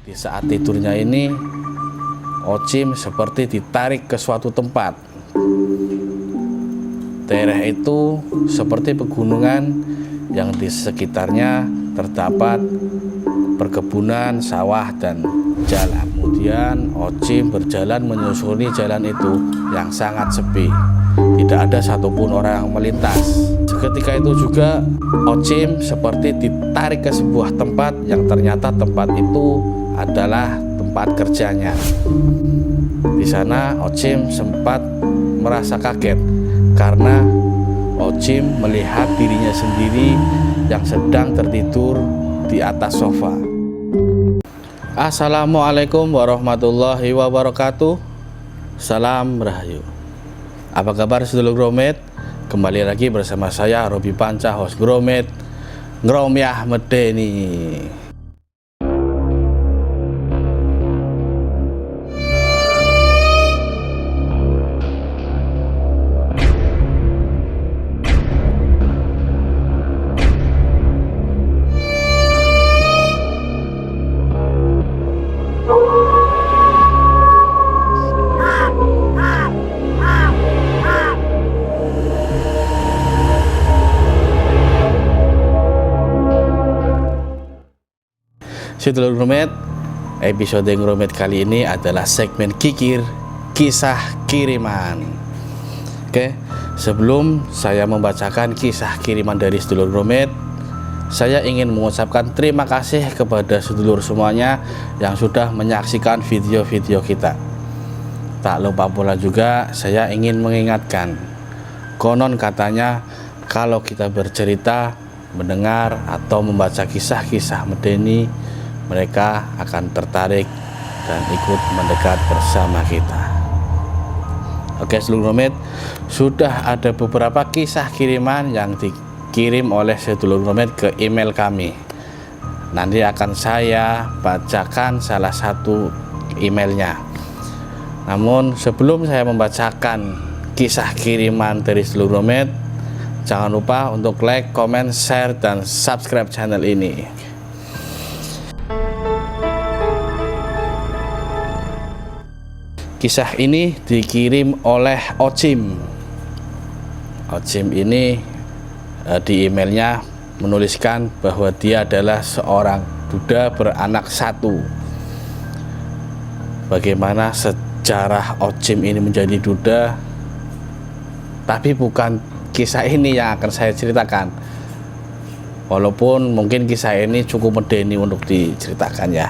Di saat tidurnya ini, Ocim seperti ditarik ke suatu tempat. Daerah itu seperti pegunungan yang di sekitarnya terdapat perkebunan, sawah, dan jalan. Kemudian Ocim berjalan menyusuri jalan itu yang sangat sepi. Tidak ada satupun orang yang melintas. Seketika itu juga Ocim seperti ditarik ke sebuah tempat yang ternyata tempat itu adalah tempat kerjanya. Di sana Ocim sempat merasa kaget karena Ocim melihat dirinya sendiri yang sedang tertidur di atas sofa. Assalamualaikum warahmatullahi wabarakatuh. Salam Rahayu. Apa kabar sedulur Gromet? Kembali lagi bersama saya Robi Panca, host Gromet Ngromyah Medeni. Sedulur Gromet, episode Gromet kali ini adalah segmen Kikir Kisah Kiriman. Oke, sebelum saya membacakan kisah kiriman dari sedulur Gromet, saya ingin mengucapkan terima kasih kepada sedulur semuanya yang sudah menyaksikan video-video kita. Tak lupa pula juga saya ingin mengingatkan, konon katanya kalau kita bercerita, mendengar atau membaca kisah-kisah medeni, mereka akan tertarik dan ikut mendekat bersama kita. Oke sedulur Gromet, sudah ada beberapa kisah kiriman yang dikirim oleh sedulur Gromet ke email kami. Nanti akan saya bacakan salah satu emailnya. Namun sebelum saya membacakan kisah kiriman dari sedulur Gromet, jangan lupa untuk like, comment, share, dan subscribe channel ini. Kisah ini dikirim oleh Ocim. Ocim ini di emailnya menuliskan bahwa dia adalah seorang duda beranak satu. Bagaimana sejarah Ocim ini menjadi duda? Tapi bukan kisah ini yang akan saya ceritakan. Walaupun mungkin kisah ini cukup medeni untuk diceritakan ya.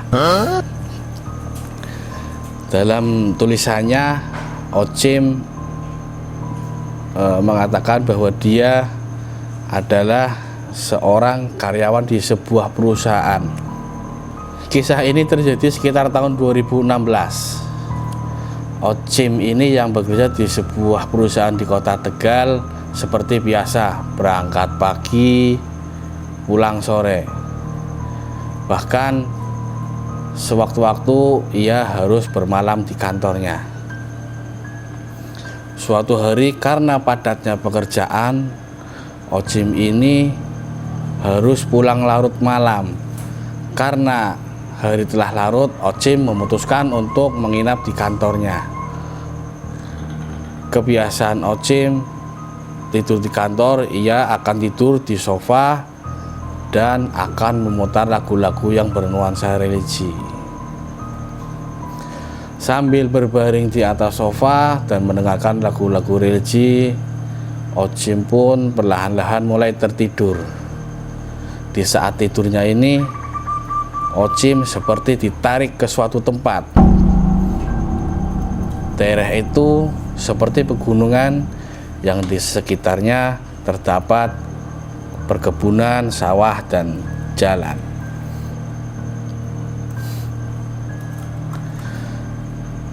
Dalam tulisannya, Ocim mengatakan bahwa dia adalah seorang karyawan di sebuah perusahaan. Kisah ini terjadi sekitar tahun 2016. Ocim ini yang bekerja di sebuah perusahaan di kota Tegal seperti biasa, berangkat pagi, pulang sore. Bahkan sewaktu-waktu ia harus bermalam di kantornya. Suatu hari karena padatnya pekerjaan, Ocim ini harus pulang larut malam. Karena hari telah larut, Ocim memutuskan untuk menginap di kantornya. Kebiasaan Ocim tidur di kantor, ia akan tidur di sofa dan akan memutar lagu-lagu yang bernuansa religi. Sambil berbaring di atas sofa dan mendengarkan lagu-lagu religi, Ocim pun perlahan-lahan mulai tertidur. Di saat tidurnya ini, Ocim seperti ditarik ke suatu tempat. Daerah itu seperti pegunungan yang di sekitarnya terdapat perkebunan, sawah, dan jalan.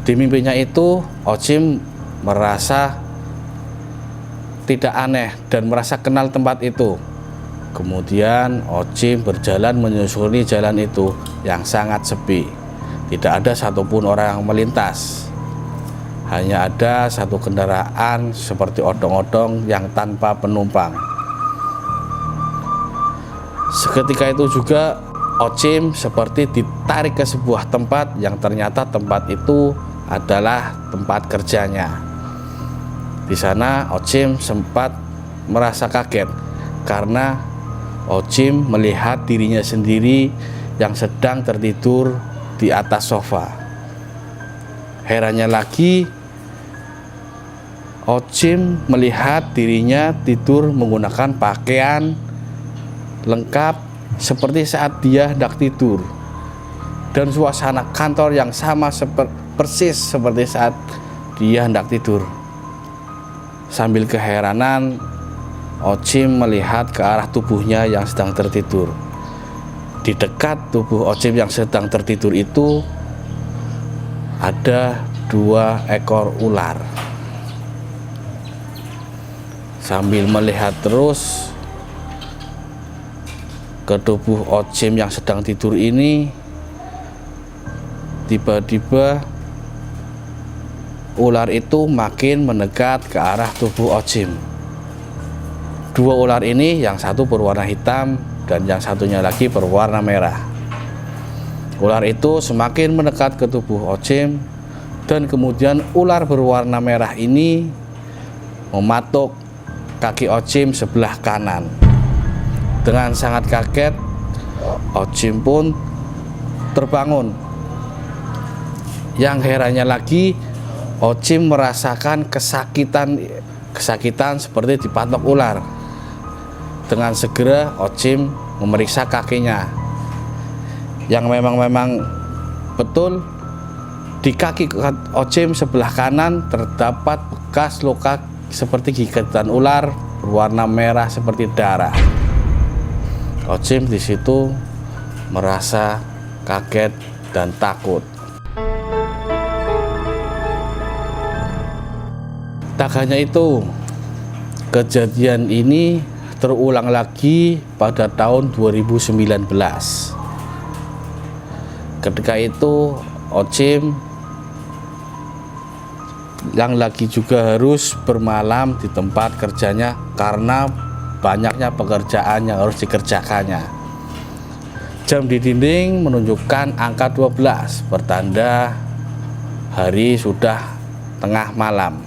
Di mimpinya itu, Ocim merasa tidak aneh dan merasa kenal tempat itu. Kemudian Ocim berjalan menyusuri jalan itu yang sangat sepi. Tidak ada satupun orang yang melintas. Hanya ada satu kendaraan seperti odong-odong yang tanpa penumpang. Seketika itu juga Ocim seperti ditarik ke sebuah tempat yang ternyata tempat itu adalah tempat kerjanya. Di sana Ocim sempat merasa kaget karena Ocim melihat dirinya sendiri yang sedang tertidur di atas sofa. Herannya lagi, Ocim melihat dirinya tidur menggunakan pakaian lengkap seperti saat dia hendak tidur, dan suasana kantor yang sama persis seperti saat dia hendak tidur. Sambil keheranan, Ocim melihat ke arah tubuhnya yang sedang tertidur. Di dekat tubuh Ocim yang sedang tertidur itu ada 2 ekor ular. Sambil melihat terus ke tubuh Ocim yang sedang tidur ini, tiba-tiba ular itu makin mendekat ke arah tubuh Ocim. 2 ular ini, yang satu berwarna hitam dan yang satunya lagi berwarna merah. Ular itu semakin mendekat ke tubuh Ocim, dan kemudian ular berwarna merah ini mematuk kaki Ocim sebelah kanan. Dengan sangat kaget, Ocim pun terbangun. Yang herannya lagi, Ocim merasakan kesakitan seperti dipatok ular. Dengan segera Ocim memeriksa kakinya, yang memang betul di kaki Ocim sebelah kanan terdapat bekas luka seperti gigitan ular berwarna merah seperti darah. Ocim di situ merasa kaget dan takut. Tak hanya itu, kejadian ini terulang lagi pada tahun 2019. Ketika itu Ocim yang lagi juga harus bermalam di tempat kerjanya karena banyaknya pekerjaan yang harus dikerjakannya. Jam di dinding menunjukkan angka 12, bertanda hari sudah tengah malam.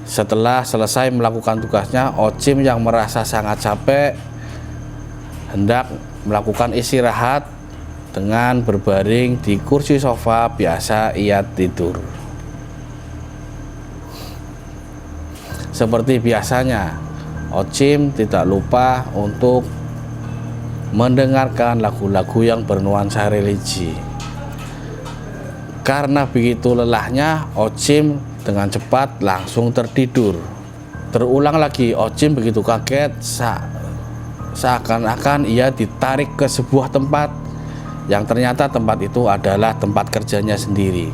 Setelah selesai melakukan tugasnya, Ocim yang merasa sangat capek hendak melakukan istirahat dengan berbaring di kursi sofa biasa ia tidur. Seperti biasanya, Ocim tidak lupa untuk mendengarkan lagu-lagu yang bernuansa religi. Karena begitu lelahnya, Ocim dengan cepat langsung tertidur. Terulang lagi, Ocim begitu kaget seakan-akan ia ditarik ke sebuah tempat yang ternyata tempat itu adalah tempat kerjanya sendiri.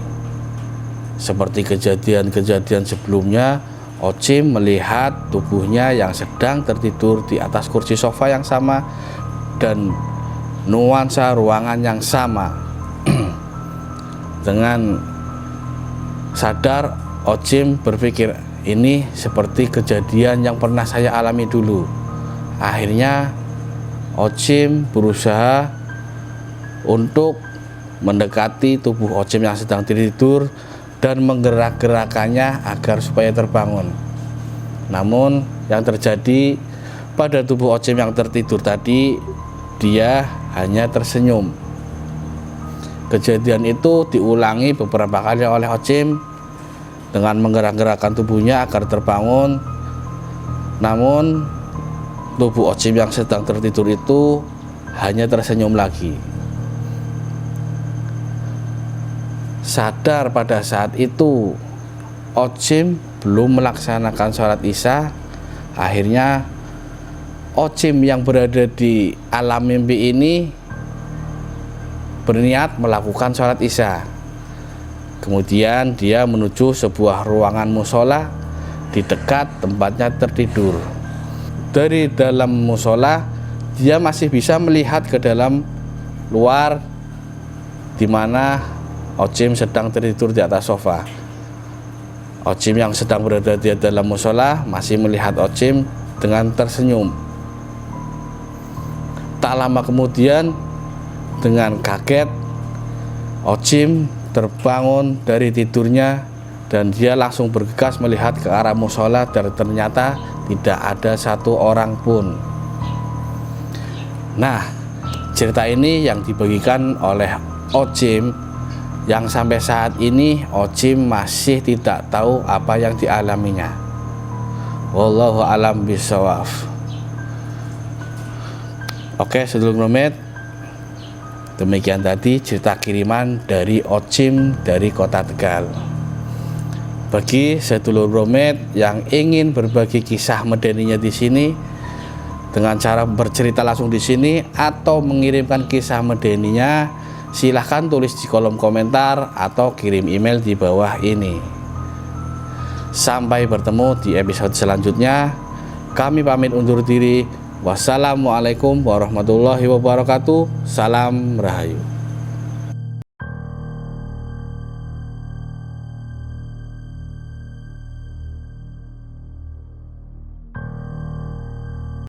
Seperti kejadian-kejadian sebelumnya, Ocim melihat tubuhnya yang sedang tertidur di atas kursi sofa yang sama dan nuansa ruangan yang sama. Dengan sadar, Ocim berpikir, ini seperti kejadian yang pernah saya alami dulu. Akhirnya Ocim berusaha untuk mendekati tubuh Ocim yang sedang tertidur dan menggerak-gerakannya agar supaya terbangun. Namun yang terjadi pada tubuh Ocim yang tertidur tadi, dia hanya tersenyum. Kejadian itu diulangi beberapa kali oleh Ocim dengan menggerak-gerakkan tubuhnya agar terbangun. Namun tubuh Ocim yang sedang tertidur itu hanya tersenyum lagi. Sadar pada saat itu Ocim belum melaksanakan sholat Isya. Akhirnya Ocim yang berada di alam mimpi ini berniat melakukan sholat Isya. Kemudian dia menuju sebuah ruangan musola di dekat tempatnya tertidur. Dari dalam musola dia masih bisa melihat ke dalam luar di mana Ocim sedang tertidur di atas sofa. Ocim yang sedang berada di dalam musola masih melihat Ocim dengan tersenyum. Tak lama kemudian, Dengan kaget, Ocim terbangun dari tidurnya dan dia langsung bergegas melihat ke arah musola dan ternyata tidak ada satu orang pun. Nah, cerita ini yang dibagikan oleh Ocim, yang sampai saat ini Ocim masih tidak tahu apa yang dialaminya. Wallahu alam bisawab. Oke, sedulur Romet, demikian tadi cerita kiriman dari Ocim dari Kota Tegal. Bagi sedulur Romet yang ingin berbagi kisah medeninya di sini dengan cara bercerita langsung di sini atau mengirimkan kisah medeninya, silahkan tulis di kolom komentar atau kirim email di bawah ini. Sampai bertemu di episode selanjutnya. Kami pamit undur diri. Wassalamualaikum warahmatullahi wabarakatuh. Salam Rahayu.